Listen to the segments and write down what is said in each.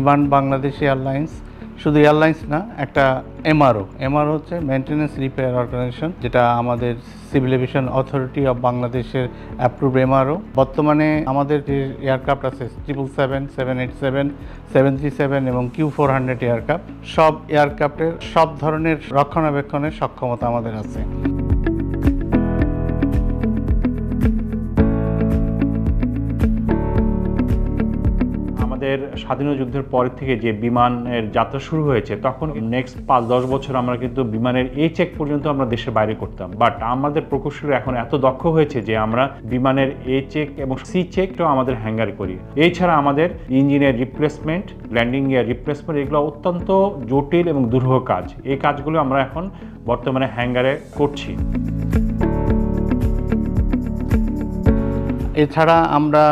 বিমান বাংলাদেশ এয়ারলাইন্স, শুধু এয়ারলাইন্স না, একটা এমআরও হচ্ছে মেইনটেনেন্স রিপেয়ার অর্গানাইজেশন, যেটা আমাদের সিভিল এভিয়েশন অথরিটি অফ বাংলাদেশের অ্যাপ্রুভ এমআরও। বর্তমানে আমাদের যে এয়ারক্রাফট আছে 777, 787, 737 এবং Q400 এয়ারক্রাফট, সব এয়ারক্রাফটের সব ধরনের রক্ষণাবেক্ষণের সক্ষমতা আমাদের আছে। আমাদের স্বাধীনতা যুদ্ধের পর থেকে যে বিমানের যাত্রা শুরু হয়েছে, তখন নেক্সট 5-10 বছর আমরা কিন্তু বিমানের এ চেক পর্যন্ত আমরা দেশের বাইরে করতাম। বাট আমাদের প্রকৌশলী এখন এত দক্ষ হয়েছে যে আমরা বিমানের এ চেক এবং সি চেকটাও আমাদের হ্যাঙ্গারে করি। এছাড়া আমাদের ইঞ্জিনের রিপ্লেসমেন্ট, ল্যান্ডিং গিয়ার রিপ্লেসমেন্ট, এগুলো অত্যন্ত জটিল এবং দুরূহ কাজ। এই কাজগুলো আমরা এখন বর্তমানে হ্যাঙ্গারে করছি। এছাড়া আমরা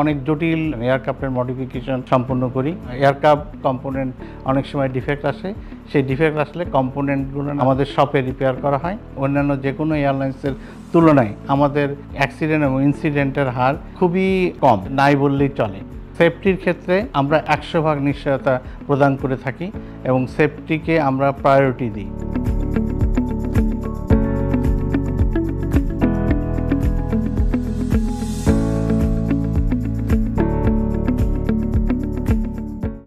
অনেক জটিল এয়ারক্রাফটের মডিফিকেশন সম্পন্ন করি। এয়ারক্রাফট কম্পোনেন্ট অনেক সময় ডিফেক্ট আসে, সেই ডিফেক্ট আসলে কম্পোনেন্টগুলো আমাদের শপে রিপেয়ার করা হয়। অন্যান্য যে কোনো এয়ারলাইন্সের তুলনায় আমাদের অ্যাক্সিডেন্ট এবং ইনসিডেন্টের হার খুবই কম, নাই বললেই চলে। সেফটির ক্ষেত্রে আমরা 100% নিশ্চয়তা প্রদান করে থাকি এবং সেফটিকে আমরা প্রায়োরিটি দিই।